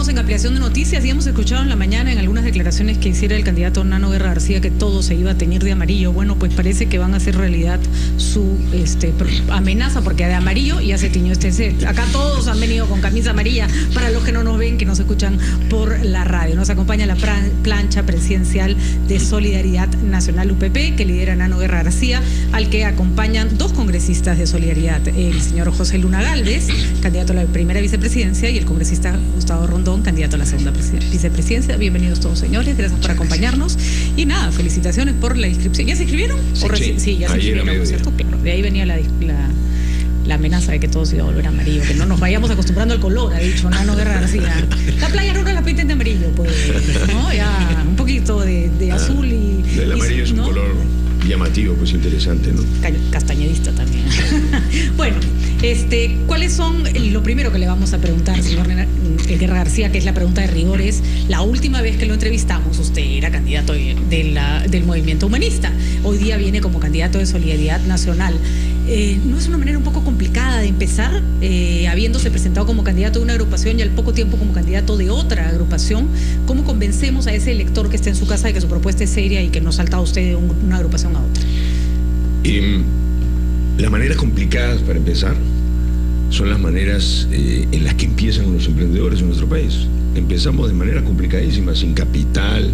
Seguimos en ampliación de noticias y hemos escuchado en la mañana en algunas declaraciones que hiciera el candidato Nano Guerra García que todo se iba a teñir de amarillo. Bueno, pues parece que van a hacer realidad su amenaza, porque de amarillo ya se tiñó este set. Acá todos han venido con camisa amarilla, para los que no nos ven, que nos escuchan por la radio. Nos acompaña la plancha presidencial de Solidaridad Nacional UPP, que lidera Nano Guerra García, al que acompañan dos congresistas de Solidaridad, el señor José Luna Gálvez, candidato a la primera vicepresidencia, y el congresista Gustavo Rondón, candidato a la segunda vicepresidencia. Bienvenidos todos, señores, gracias por acompañarnos. Y nada, felicitaciones por la inscripción. ¿Ya se inscribieron? Sí, ya se inscribieron, ¿cierto? Claro, de ahí venía la amenaza de que todo se iba a volver amarillo, que no nos vayamos acostumbrando al color, ha dicho Nano Guerra García. La playa ahora la pinten de amarillo, pues, ¿no? Ya un poquito de azul y... El amarillo es un color llamativo, pues interesante, ¿no? Castañedista también. Bueno, ¿cuáles son lo primero que le vamos a preguntar, señor Guerra García, que es la pregunta de rigor? Es la última vez que lo entrevistamos, usted era candidato del movimiento humanista. Hoy día viene como candidato de Solidaridad Nacional. ¿No es una manera un poco complicada de empezar, habiéndose presentado como candidato de una agrupación y al poco tiempo como candidato de otra agrupación? ¿Cómo convencemos a ese elector que está en su casa de que su propuesta es seria y que no salta a usted de una agrupación a otra? Las maneras complicadas para empezar son las maneras en las que empiezan los emprendedores en nuestro país. Empezamos de manera complicadísima, sin capital,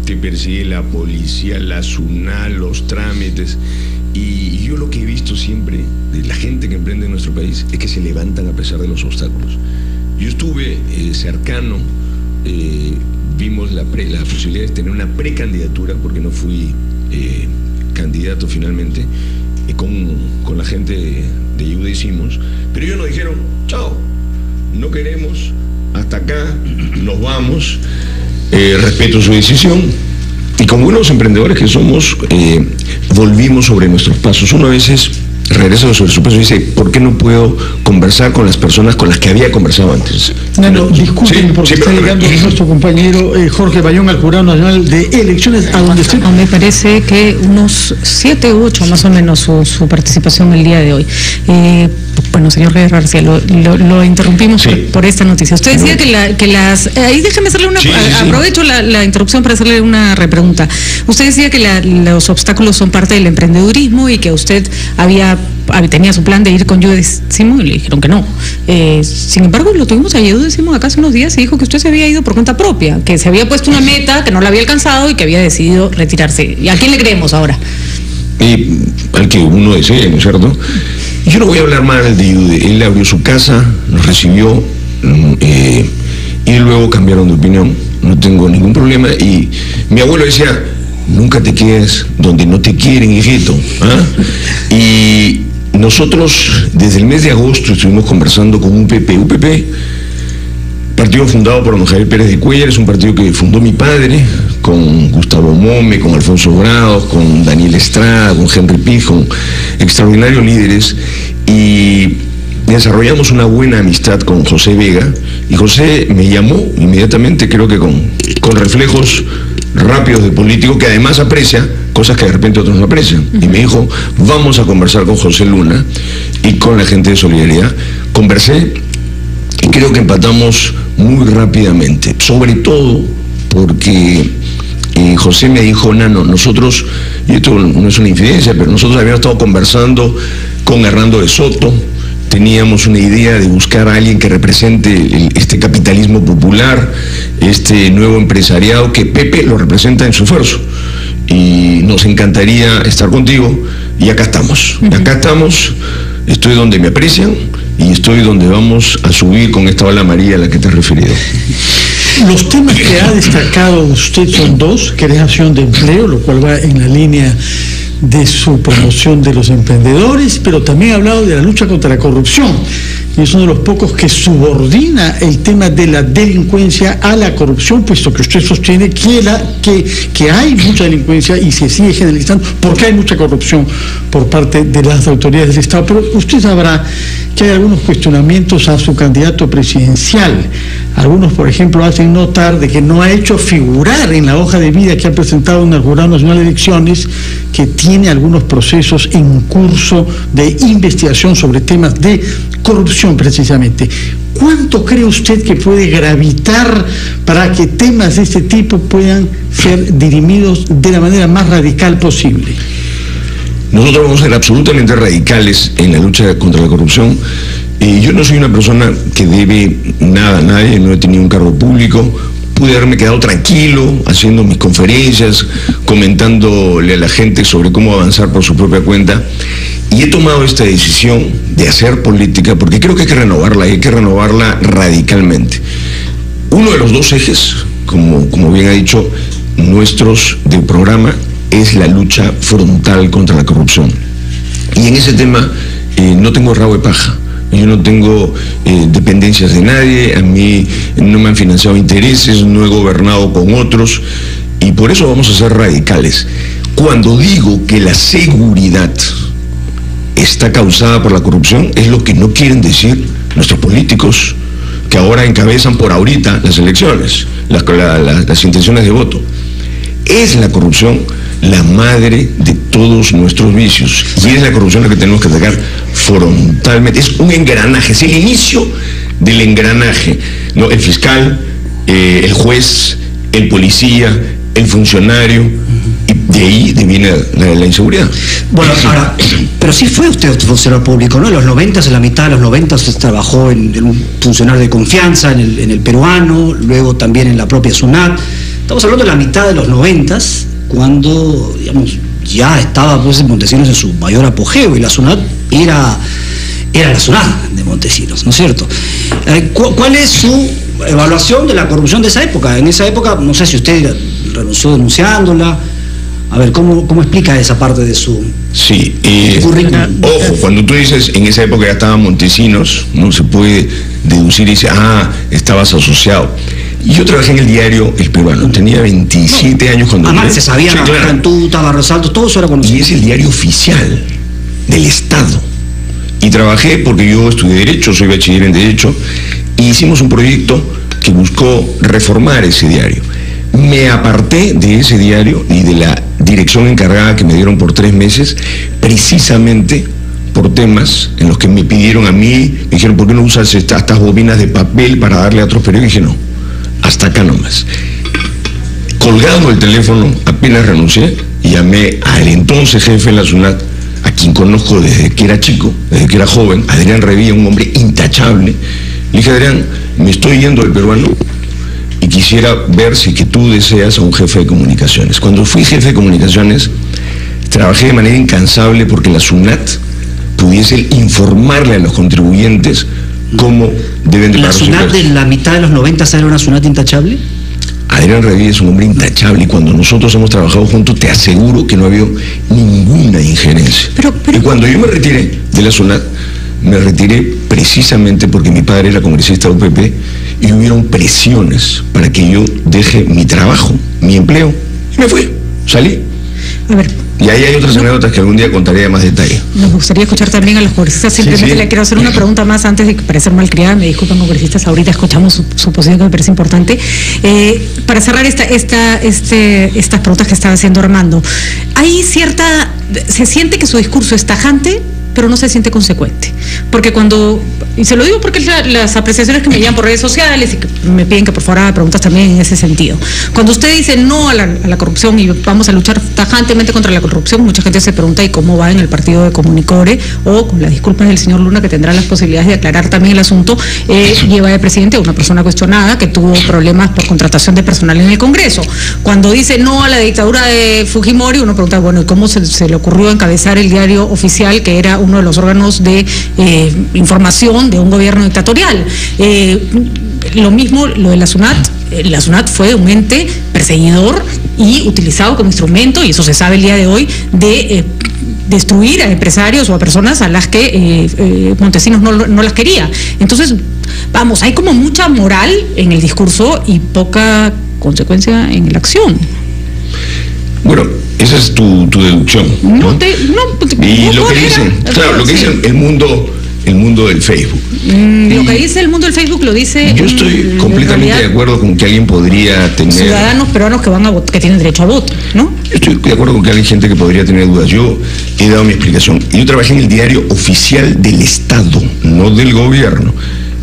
te persigue la policía, la SUNAT, los trámites. Y yo lo que he visto siempre de la gente que emprende en nuestro país es que se levantan a pesar de los obstáculos. Yo estuve cercano, vimos la posibilidad de tener una precandidatura, porque no fui candidato finalmente, con la gente de Ayuda Hicimos, pero ellos nos dijeron, chao, no queremos, hasta acá, nos vamos, respeto su decisión. Y como buenos emprendedores que somos, volvimos sobre nuestros pasos. Uno a veces regresa sobre su paso y dice, ¿por qué no puedo conversar con las personas con las que había conversado antes? No, discúlpenme, porque está llegando nuestro compañero Jorge Bayón al Jurado Nacional de Elecciones, a donde estoy. Me parece que unos 7 u 8 más o menos su participación el día de hoy. Bueno, señor Guerra García, lo interrumpimos por esta noticia. Usted decía que las... Ahí déjeme hacerle una... Aprovecho la interrupción para hacerle una repregunta. Usted decía que los obstáculos son parte del emprendedurismo y que usted tenía su plan de ir con Ayuda Hicimos y le dijeron que no. Sin embargo, lo tuvimos a Ayuda Hicimos acá hace unos días y dijo que usted se había ido por cuenta propia, que se había puesto una meta, que no la había alcanzado y que había decidido retirarse. ¿Y a quién le creemos ahora? Al que uno desee, ¿no es cierto? Yo no voy a hablar mal de Ayuda. Él abrió su casa, nos recibió y luego cambiaron de opinión. No tengo ningún problema. Y mi abuelo decía, nunca te quedes donde no te quieren, hijito. Y nosotros desde el mes de agosto estuvimos conversando con UPP, partido fundado por don Javier Pérez de Cuellar. Es un partido que fundó mi padre, con Gustavo Mome, con Alfonso Grados, con Daniel Estrada, con Henry Piz, con extraordinarios líderes, y desarrollamos una buena amistad con José Vega, y José me llamó inmediatamente, creo que con reflejos rápidos de político, que además aprecia cosas que de repente otros no aprecian, y me dijo, vamos a conversar con José Luna y con la gente de Solidaridad. Conversé y creo que empatamos muy rápidamente, sobre todo porque José me dijo, Nano, nosotros, y esto no es una infidencia, pero nosotros habíamos estado conversando con Hernando de Soto, teníamos una idea de buscar a alguien que represente este capitalismo popular, este nuevo empresariado que Pepe lo representa en su esfuerzo, y nos encantaría estar contigo, y acá estamos, estoy donde me aprecian y estoy donde vamos a subir con esta ola amarilla a la que te he referido. Los temas que ha destacado usted son dos: creación de empleo, lo cual va en la línea de su promoción de los emprendedores, pero también ha hablado de la lucha contra la corrupción, y es uno de los pocos que subordina el tema de la delincuencia a la corrupción, puesto que usted sostiene que hay mucha delincuencia y se sigue generalizando porque hay mucha corrupción por parte de las autoridades del Estado. Pero usted sabrá que hay algunos cuestionamientos a su candidato presidencial. Algunos, por ejemplo, hacen notar de que no ha hecho figurar en la hoja de vida que ha presentado en el Jurado Nacional de Elecciones que tiene algunos procesos en curso de investigación sobre temas de corrupción, precisamente. ¿cuánto cree usted que puede gravitar para que temas de este tipo puedan ser dirimidos de la manera más radical posible? Nosotros vamos a ser absolutamente radicales en la lucha contra la corrupción. Yo no soy una persona que debe nada a nadie, no he tenido un cargo público. Pude haberme quedado tranquilo haciendo mis conferencias, comentándole a la gente sobre cómo avanzar por su propia cuenta. Y he tomado esta decisión de hacer política porque creo que hay que renovarla, y hay que renovarla radicalmente. Uno de los dos ejes, como bien ha dicho nuestros del programa, es la lucha frontal contra la corrupción. Y en ese tema no tengo rabo de paja. Yo no tengo dependencias de nadie, a mí no me han financiado intereses, no he gobernado con otros, y por eso vamos a ser radicales. Cuando digo que la seguridad está causada por la corrupción, es lo que no quieren decir nuestros políticos que ahora encabezan por ahorita las elecciones, las intenciones de voto. Es la corrupción la madre de todos nuestros vicios, y es la corrupción la que tenemos que atacar frontalmente. Es un engranaje, es el inicio del engranaje, ¿no? El fiscal, el juez, el policía, el funcionario, y de ahí viene la inseguridad. Bueno, ahora, pero sí fue usted funcionario público, ¿no? En los 90, en la mitad de los 90, usted trabajó en un funcionario de confianza, en el peruano, luego también en la propia SUNAT. Estamos hablando de la mitad de los 90, cuando, digamos, ya estaba pues Montesinos en su mayor apogeo, y la SUNAT era la SUNAT de Montesinos, ¿no es cierto? ¿Cuál es su evaluación de la corrupción de esa época? En esa época, no sé si usted renunció denunciándola. A ver, ¿cómo explica esa parte de su currículum? Ojo, cuando tú dices en esa época ya estaba Montesinos, no se puede deducir y decir, estabas asociado. Yo trabajé en el diario El Peruano, tenía 27 años cuando... Además, se sabía, Cantuta, Barrosalto, todo eso era conocido. Y es el diario oficial del Estado. Y trabajé porque yo estudié Derecho, soy bachiller en Derecho, y hicimos un proyecto que buscó reformar ese diario. Me aparté de ese diario y de la dirección encargada que me dieron por 3 meses, precisamente por temas en los que me pidieron a mí, me dijeron, ¿por qué no usas estas bobinas de papel para darle a otros periódicos? Y dije, no, hasta acá nomás. Colgado el teléfono, apenas renuncié, y llamé al entonces jefe de la SUNAT, a quien conozco desde que era chico, desde que era joven, Adrián Revilla, un hombre intachable. Le dije, Adrián, me estoy yendo del Peruano y quisiera ver si que tú deseas a un jefe de comunicaciones. Cuando fui jefe de comunicaciones, trabajé de manera incansable porque la SUNAT pudiese informarle a los contribuyentes cómo deben de pagar sus impuestos. ¿La SUNAT de la mitad de los 90 era una SUNAT intachable? Adrián Revilla es un hombre intachable, y cuando nosotros hemos trabajado juntos, te aseguro que no ha habido ninguna injerencia. Y cuando yo me retiré de la SUNAT, me retiré precisamente porque mi padre era congresista de UPP y hubieron presiones para que yo deje mi trabajo, mi empleo, y me fui, salí. A ver. Y ahí hay otras anécdotas que algún día contaré de más detalle. Nos gustaría escuchar también a los congresistas. Simplemente le quiero hacer una pregunta más antes de parecer malcriada. Me disculpan, congresistas, ahorita escuchamos su posición, que me parece importante. Para cerrar estas preguntas que estaba haciendo Armando, se siente que su discurso es tajante, pero no se siente consecuente. Porque y se lo digo porque las apreciaciones que me llegan por redes sociales y que me piden que por favor haga preguntas también en ese sentido. Cuando usted dice no a la corrupción y vamos a luchar tajantemente contra la corrupción, mucha gente se pregunta ¿y cómo va en el partido de Comunicore? O con las disculpas del señor Luna, que tendrá las posibilidades de aclarar también el asunto, lleva de presidente a una persona cuestionada que tuvo problemas por contratación de personal en el Congreso. Cuando dice no a la dictadura de Fujimori, uno pregunta, bueno, ¿y cómo se le ocurrió encabezar el diario oficial, que era uno de los órganos de información de un gobierno dictatorial? Lo mismo lo de la SUNAT. La SUNAT fue un ente perseguidor y utilizado como instrumento, y eso se sabe el día de hoy, de destruir a empresarios o a personas a las que Montesinos no las quería. Entonces, vamos, hay como mucha moral en el discurso y poca consecuencia en la acción. Bueno, esa es tu deducción, ¿no? Y lo que dicen, claro, lo que dicen el mundo del Facebook. Lo que dice el mundo del Facebook lo dice. Yo estoy completamente de acuerdo con que alguien podría tener ciudadanos peruanos que tienen derecho a voto, ¿no? Yo estoy de acuerdo con que hay gente que podría tener dudas. Yo he dado mi explicación. Yo trabajé en el diario oficial del Estado, no del gobierno.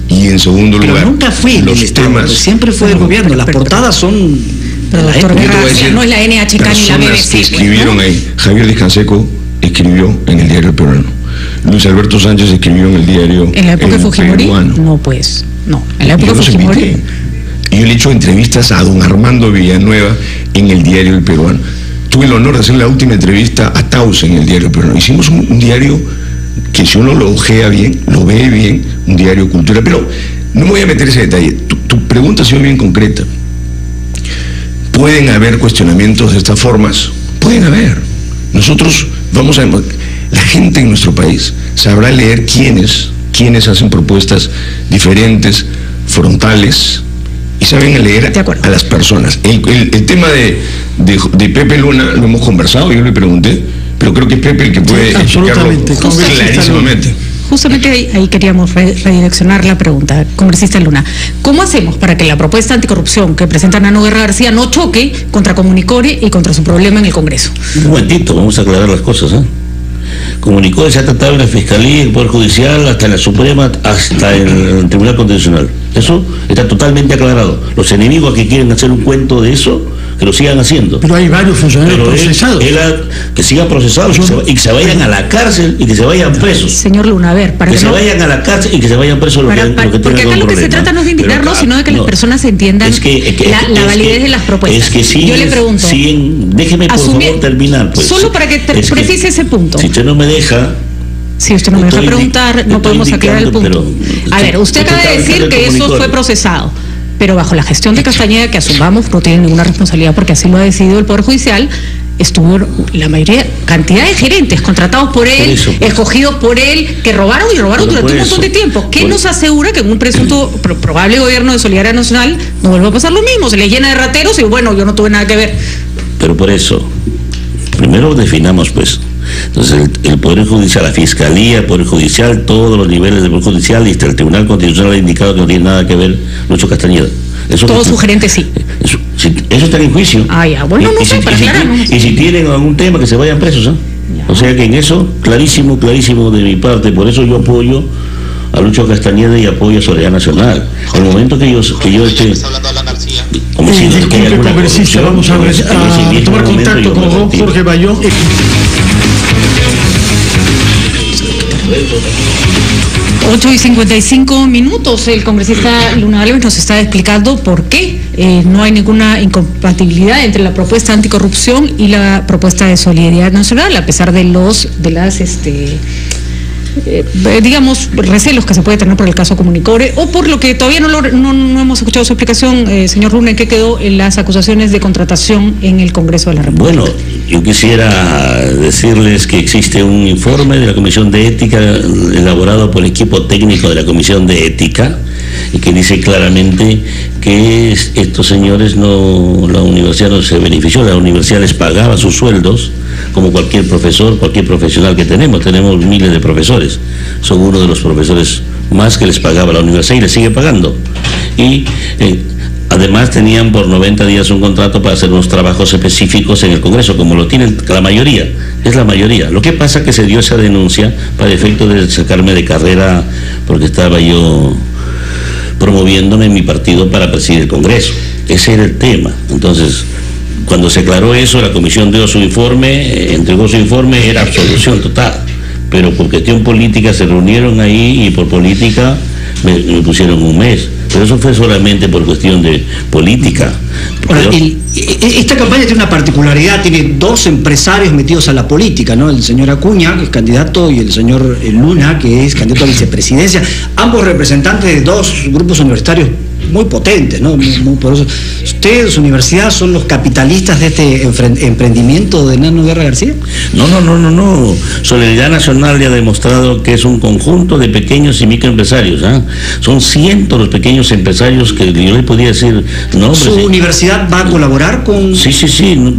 Y en segundo Pero lugar, nunca fue los del Estado, temas, siempre fue del gobierno. Las portadas son... Pero doctor yo te voy a Guerra, decir, no es la NHK ni la personas BBC. que escribieron ¿no? ahí. Javier Descanseco escribió en el diario El Peruano. Luis Alberto Sánchez escribió en el diario En la época de El Fujimori, Peruano. no pues, no. En la época Yo de los Fujimori, invité. Y yo le he hecho entrevistas a don Armando Villanueva en el diario El Peruano. Tuve el honor de hacer la última entrevista a Taus en el diario El Peruano. Hicimos un diario que si uno lo ojea bien, lo ve bien, un diario cultura. Pero no me voy a meter ese detalle. Tu pregunta ha sido bien concreta. ¿Pueden haber cuestionamientos de estas formas? Pueden haber. Nosotros vamos a... La gente en nuestro país sabrá leer quiénes hacen propuestas diferentes, frontales, y saben leer a las personas. El tema de Pepe Luna lo hemos conversado, yo le pregunté, pero creo que es Pepe el que puede explicarlo clarísimamente. Justamente ahí queríamos redireccionar la pregunta, congresista Luna. ¿Cómo hacemos para que la propuesta anticorrupción que presenta Nano Guerra García no choque contra Comunicore y contra su problema en el Congreso? Un momentito, vamos a aclarar las cosas, ¿eh? Comunicore se ha tratado en la Fiscalía, el Poder Judicial, hasta en la Suprema, hasta en el Tribunal Constitucional. Eso está totalmente aclarado. Los enemigos que quieren hacer un cuento de eso, que lo sigan haciendo. Pero hay varios funcionarios procesados. Que sigan procesados y que se vayan a la cárcel y que se vayan presos. Señor Luna, a ver, para que se vayan a la cárcel y que se vayan presos porque acá lo que se trata no es de indignarnos, sino de que las personas entiendan la validez de las propuestas. Es que sí, yo le pregunto, déjeme por favor terminar, pues. Solo para que precise ese punto. Si usted no me deja... Si usted no me deja preguntar, no podemos aclarar el punto. A ver, usted acaba de decir que eso fue procesado, pero bajo la gestión de Castañeda, que asumamos no tiene ninguna responsabilidad porque así lo ha decidido el Poder Judicial, estuvo la mayoría, cantidad de gerentes contratados por él, escogidos por él, que robaron durante un montón de tiempo. ¿Qué nos asegura que en un presunto probable gobierno de Solidaridad Nacional no vuelva a pasar lo mismo? Se le llena de rateros y bueno, yo no tuve nada que ver. Pero por eso, primero definamos pues. Entonces el Poder Judicial, la Fiscalía, el Poder Judicial, todos los niveles del Poder Judicial y hasta el Tribunal Constitucional ha indicado que no tiene nada que ver Lucho Castañeda. Todos sus gerentes sí. Eso está en juicio. Ah, ya, bueno, no sé, para aclarar. Y si tienen algún tema que se vayan presos, ¿eh? O sea que en eso, clarísimo de mi parte, por eso yo apoyo a Lucho Castañeda y apoyo a Solidaridad Nacional. En el momento que yo esté... Como si disculpe, congresista, vamos a tomar contacto con Jorge Bayón. 8:55. El congresista Luna Alves nos está explicando por qué no hay ninguna incompatibilidad entre la propuesta anticorrupción y la propuesta de Solidaridad Nacional, a pesar de las digamos, recelos que se puede tener por el caso Comunicore, o por lo que todavía no hemos escuchado su explicación, señor Luna, ¿en qué quedó en las acusaciones de contratación en el Congreso de la República? Bueno, yo quisiera decirles que existe un informe de la Comisión de Ética elaborado por el equipo técnico de la Comisión de Ética y que dice claramente que estos señores la universidad no se benefició, la universidad les pagaba sus sueldos como cualquier profesor, cualquier profesional que tenemos miles de profesores, son uno de los profesores más que les pagaba la universidad y les sigue pagando. Y además tenían por 90 días un contrato para hacer unos trabajos específicos en el Congreso, como lo tienen la mayoría, es la mayoría. Lo que pasa es que se dio esa denuncia para efecto de sacarme de carrera porque estaba yo promoviéndome en mi partido para presidir el Congreso. Ese era el tema. Entonces, cuando se aclaró eso, la comisión dio su informe, entregó su informe, era absolución total. Pero por cuestión política se reunieron ahí y por política me pusieron un mes. Pero eso fue solamente por cuestión de política. Ahora, esta campaña tiene una particularidad, tiene dos empresarios metidos a la política, ¿no? El señor Acuña, que es candidato, y el señor Luna, que es candidato a vicepresidencia, ambos representantes de dos grupos universitarios muy potentes, ¿no? Muy poderosos. ¿Ustedes, su universidad, son los capitalistas de este emprendimiento de Nano Guerra García? No. Solidaridad Nacional ya ha demostrado que es un conjunto de pequeños y microempresarios, ¿eh? Son cientos los pequeños empresarios que yo le podía decir nombres. ¿Su universidad va a colaborar con...? Sí,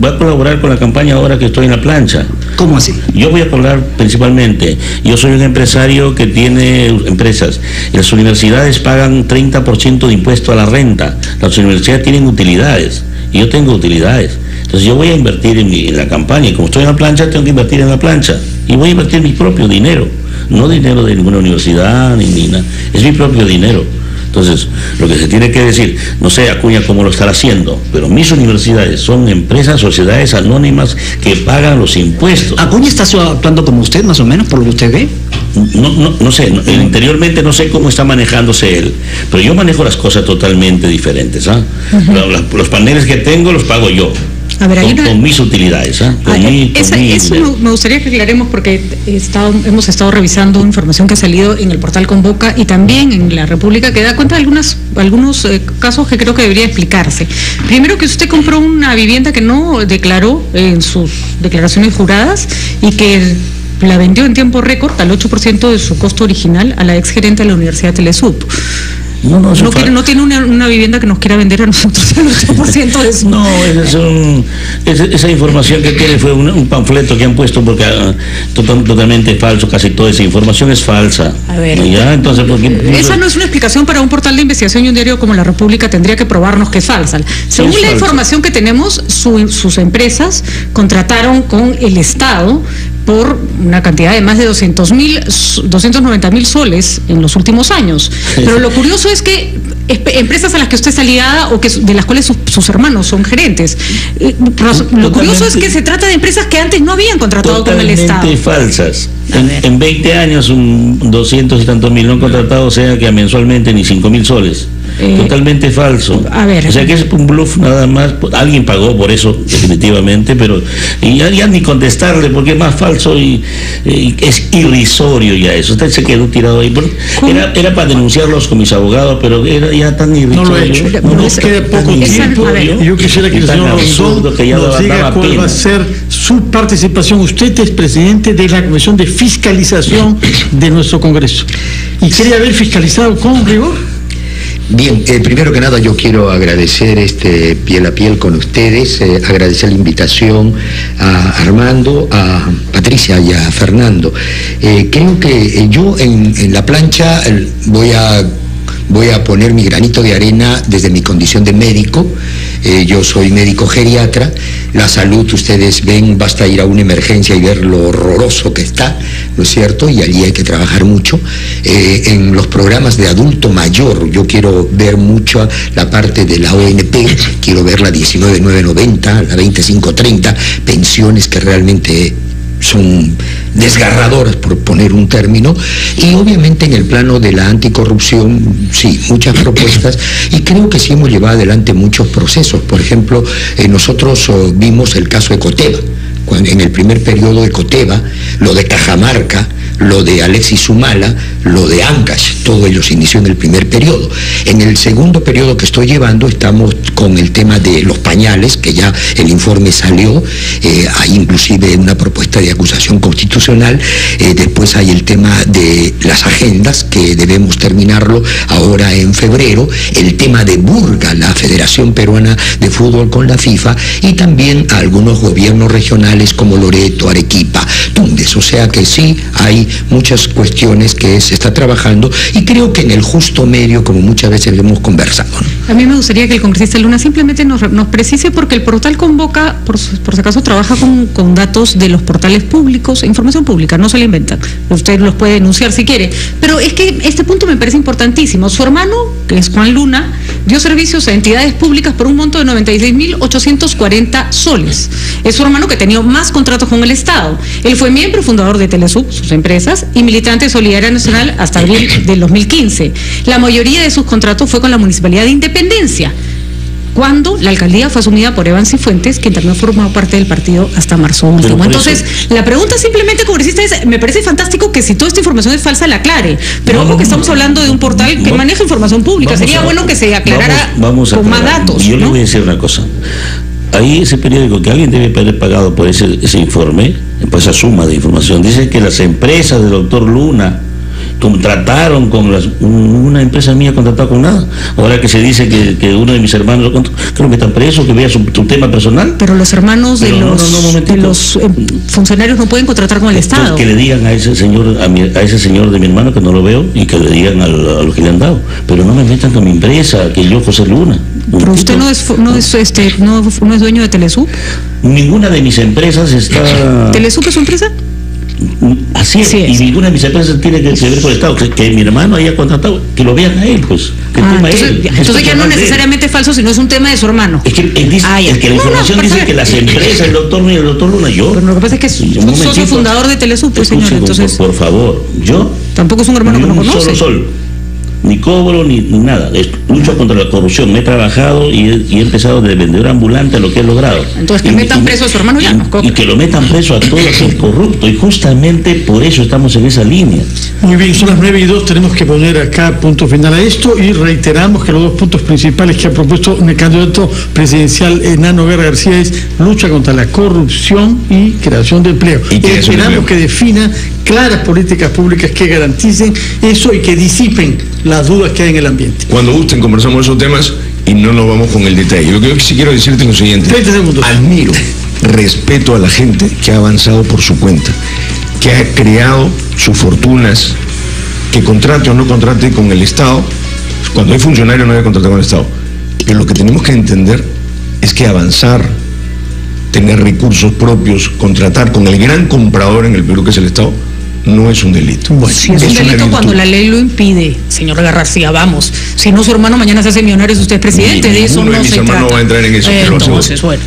va a colaborar con la campaña ahora que estoy en la plancha. ¿Cómo así? Yo voy a colaborar principalmente. Yo soy un empresario que tiene empresas. Las universidades pagan 30% de impuesto a la renta. Las universidades tienen utilidades y yo tengo utilidades. Entonces yo voy a invertir en la campaña y como estoy en la plancha tengo que invertir en la plancha y voy a invertir mi propio dinero, no dinero de ninguna universidad ni nada, es mi propio dinero. Entonces, lo que se tiene que decir, no sé Acuña cómo lo estará haciendo, pero mis universidades son empresas, sociedades anónimas que pagan los impuestos. ¿Acuña está actuando como usted, más o menos, por lo que usted ve? No sé, interiormente no sé cómo está manejándose él, pero yo manejo las cosas totalmente diferentes. Los paneles que tengo los pago yo. A ver, con mis utilidades. Eso me gustaría que aclaremos, porque hemos estado revisando información que ha salido en el portal Convoca y también en La República, que da cuenta de algunos casos que creo que debería explicarse. Primero, que usted compró una vivienda que no declaró en sus declaraciones juradas y que la vendió en tiempo récord al 8% de su costo original a la exgerente de la Universidad de Telesub. No tiene una vivienda que nos quiera vender a nosotros el 8% de eso. No, esa información que tiene fue un panfleto que han puesto, porque totalmente falso, casi toda esa información es falsa. A ver, ¿ya? Entonces, esa no es una explicación para un portal de investigación, y un diario como La República tendría que probarnos que es falsa. Según la información que tenemos, sus empresas contrataron con el Estado por una cantidad de más de 290.000 soles en los últimos años. Pero lo curioso es que empresas a las que usted está ligada o de las cuales sus hermanos son gerentes. Lo curioso es que se trata de empresas que antes no habían contratado con el Estado. Totalmente falsas. En 20 años, 200 y tantos mil no han contratado, o sea que mensualmente ni 5.000 soles. Totalmente falso. A ver. O sea que es un bluff nada más. Alguien pagó por eso, definitivamente, pero ya ni contestarle, porque es más falso y es irrisorio ya eso. Usted se quedó tirado ahí. Era para denunciarlos con mis abogados, pero era ya tan irrisorio. No lo he hecho. Nos queda poco tiempo. Yo quisiera que el señor Rondón nos diga cuál va a ser su participación. Usted es presidente de la Comisión de Fiscalización de nuestro Congreso. ¿Y quería haber fiscalizado con rigor? Bien, primero que nada yo quiero agradecer piel a piel con ustedes, agradecer la invitación a Armando, a Patricia y a Fernando. Creo que yo en la plancha voy a poner mi granito de arena desde mi condición de médico. Yo soy médico geriatra. La salud, ustedes ven, basta ir a una emergencia y ver lo horroroso que está, ¿no es cierto? Y allí hay que trabajar mucho. En los programas de adulto mayor, yo quiero ver mucho la parte de la ONP, quiero ver la 19.990, la 2530, pensiones que realmente son desgarradoras, por poner un término, y obviamente en el plano de la anticorrupción, sí, muchas propuestas, y creo que sí hemos llevado adelante muchos procesos. Por ejemplo, nosotros vimos el caso de Coteva, en el primer periodo de Coteva, lo de Cajamarca, lo de Alexis Humala, lo de Ancash, todo ello se inició en el primer periodo. En el segundo periodo que estoy llevando estamos con el tema de los pañales, que ya el informe salió, hay inclusive una propuesta de acusación constitucional, después hay el tema de las agendas, que debemos terminarlo ahora en febrero, el tema de Burga, la Federación Peruana de Fútbol con la FIFA, y también a algunos gobiernos regionales como Loreto, Arequipa, Tumbes, o sea que sí hay muchas cuestiones que se está trabajando, y creo que en el justo medio, como muchas veces hemos conversado, ¿no? A mí me gustaría que el congresista Luna simplemente nos precise, porque el portal Convoca, por si acaso, trabaja con datos de los portales públicos, información pública, no se la inventan. Usted los puede denunciar si quiere, pero es que este punto me parece importantísimo. Su hermano, que es Juan Luna, dio servicios a entidades públicas por un monto de 96.840 soles. Es su hermano que tenía más contratos con el Estado. Él fue miembro fundador de Telesub, sus empresas, y militante de Solidaridad Nacional hasta abril del 2015. La mayoría de sus contratos fue con la Municipalidad de Independencia, cuando la alcaldía fue asumida por Evans Cifuentes, quien también formó parte del partido hasta marzo último. Entonces, la pregunta simplemente, congresista, es, me parece fantástico que si toda esta información es falsa, la aclare, pero ojo que estamos hablando de un portal que maneja información pública, sería bueno que se aclarara con más datos. Yo le voy a decir una cosa. Ahí ese periódico, que alguien debe haber pagado por ese informe, por esa suma de información, dice que las empresas del doctor Luna contrataron con una empresa mía contratado con nada. Ahora que se dice que uno de mis hermanos, creo que está preso, que vea su tema personal. Pero los hermanos de los funcionarios no pueden contratar con el Estado. Que le digan a ese señor, a ese señor de mi hermano, que no lo veo, y que le digan a los que le han dado. Pero no me metan con mi empresa, que yo, José Luna. Pero usted no es dueño de Telesub. Ninguna de mis empresas está. ¿Telesub es su empresa? Así es. Así es. Y ninguna de mis empresas tiene que ver con el Estado. Que mi hermano haya contratado, que lo vean a él, pues. Que entonces ya no necesariamente es falso, sino es un tema de su hermano. Es que él dice, que la información dice que las empresas, el doctor Luna, yo. Pero lo que pasa es que es socio fundador de Telesur, pues, señor. Entonces, por favor, yo. Tampoco es un hermano que no conoce. Solo sol. Ni cobro ni nada. Lucho contra la corrupción. Me he trabajado y he empezado de vendedor ambulante a lo que he logrado. Entonces que metan preso a su hermano ya. Y que lo metan preso a todos los corruptos. Y justamente por eso estamos en esa línea. Muy bien, son las 9:02. Tenemos que poner acá punto final a esto y reiteramos que los dos puntos principales que ha propuesto el candidato presidencial Nano Guerra García es lucha contra la corrupción y creación de empleo. Y esperamos que defina claras políticas públicas que garanticen eso y que disipen las dudas que hay en el ambiente. Cuando gusten conversamos esos temas y no nos vamos con el detalle. Lo que yo sí quiero decirte es lo siguiente. 30 segundos. Admiro, respeto a la gente que ha avanzado por su cuenta, que ha creado sus fortunas, que contrate o no contrate con el Estado. Cuando hay funcionario no hay que contratar con el Estado. Pero lo que tenemos que entender es que avanzar, tener recursos propios, contratar con el gran comprador en el Perú que es el Estado, no es un delito. Bueno, sí, es un delito cuando la ley lo impide, señor García, vamos. Si no, su hermano mañana se hace millonario si usted es presidente, de eso no se trata. No va a entrar en eso.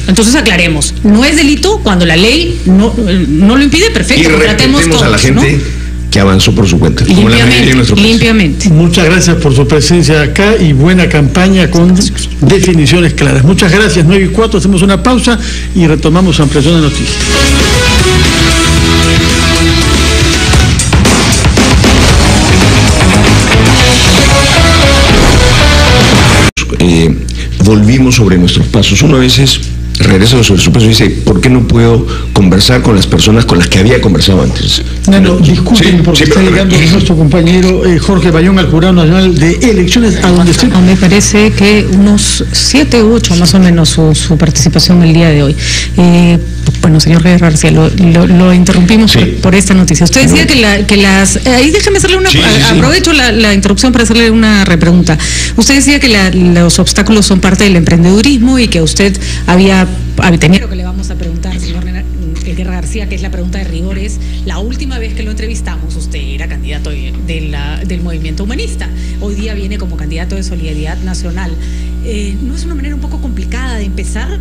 Entonces aclaremos, no es delito cuando la ley no lo impide, perfecto. Y respetemos todos, a la gente, ¿no?, que avanzó por su cuenta. Limpiamente. Muchas gracias por su presencia acá y buena campaña con definiciones claras. Muchas gracias. 9:04, hacemos una pausa y retomamos ampliación de noticias. Volvimos sobre nuestros pasos. Uno a veces regresa sobre su paso y dice, ¿por qué no puedo conversar con las personas con las que había conversado antes? No, discúlpenme porque está llegando nuestro compañero Jorge Bayón al Jurado Nacional de Elecciones, a donde estoy. Me parece que unos 7 u 8 más o menos su participación el día de hoy. Bueno, señor García, lo interrumpimos por esta noticia. Usted decía que las... Ahí déjeme hacerle una... Aprovecho la interrupción para hacerle una repregunta. Usted decía que los obstáculos son parte del emprendedurismo y que usted había tenido, que le vamos a preguntar, señor Guerra García, que es la pregunta de rigor, es la última vez que lo entrevistamos, usted era candidato del movimiento humanista. Hoy día viene como candidato de Solidaridad Nacional. ¿No es una manera un poco complicada de empezar,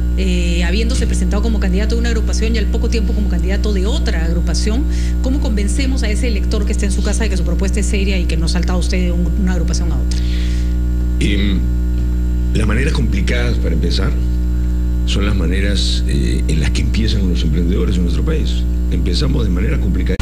habiéndose presentado como candidato de una agrupación y al poco tiempo como candidato de otra agrupación? ¿Cómo convencemos a ese elector que está en su casa de que su propuesta es seria y que no salta usted de una agrupación a otra? Las maneras complicadas para empezar son las maneras en las que empiezan los emprendedores en nuestro país. Empezamos de manera complicada.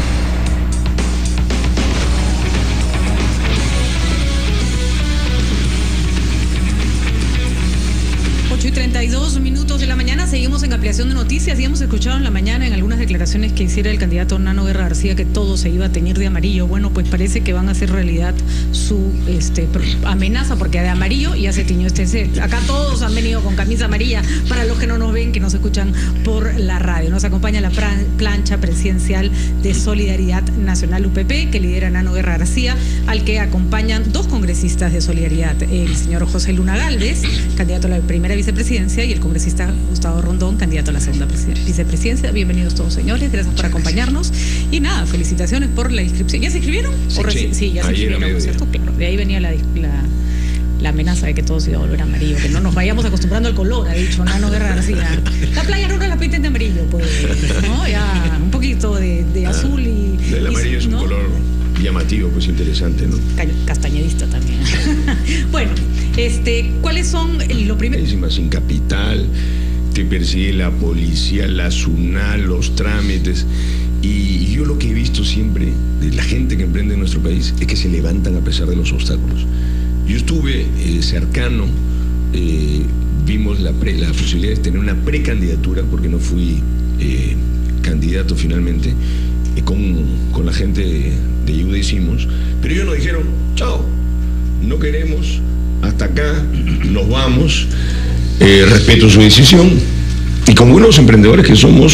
Y 32 minutos de la mañana, seguimos en ampliación de noticias y hemos escuchado en la mañana en algunas declaraciones que hiciera el candidato Nano Guerra García que todo se iba a teñir de amarillo. Bueno, pues parece que van a hacer realidad su amenaza, porque de amarillo ya se tiñó este set. Acá todos han venido con camisa amarilla, para los que no nos ven, que nos escuchan por la radio. Nos acompaña la plancha presidencial de Solidaridad Nacional UPP, que lidera Nano Guerra García, al que acompañan dos congresistas de Solidaridad, el señor José Luna Gálvez, candidato a la primera vicepresidencia, y el congresista Gustavo Rondón, candidato a la segunda vicepresidencia. Bienvenidos todos, señores, gracias por acompañarnos y nada, felicitaciones por la inscripción. ¿Ya se inscribieron? Sí, ya se inscribieron, ¿cierto? Claro, de ahí venía la amenaza de que todo se iba a volver amarillo, que no nos vayamos acostumbrando al color, ha dicho Nano Guerra García. La playa nunca la pinten de amarillo, pues, ¿no? Ya un poquito de azul y... El amarillo es un color llamativo, pues interesante, ¿no? Castañedista también. Bueno, ¿cuáles son lo primero? Sin capital, te persigue la policía, la SUNAT, los trámites. Y yo lo que he visto siempre de la gente que emprende en nuestro país es que se levantan a pesar de los obstáculos. Yo estuve cercano, vimos la posibilidad de tener una precandidatura, porque no fui candidato finalmente, con la gente de Ayuda Hicimos, pero ellos nos dijeron, chao, no queremos, hasta acá, nos vamos, respeto su decisión, y como buenos emprendedores que somos,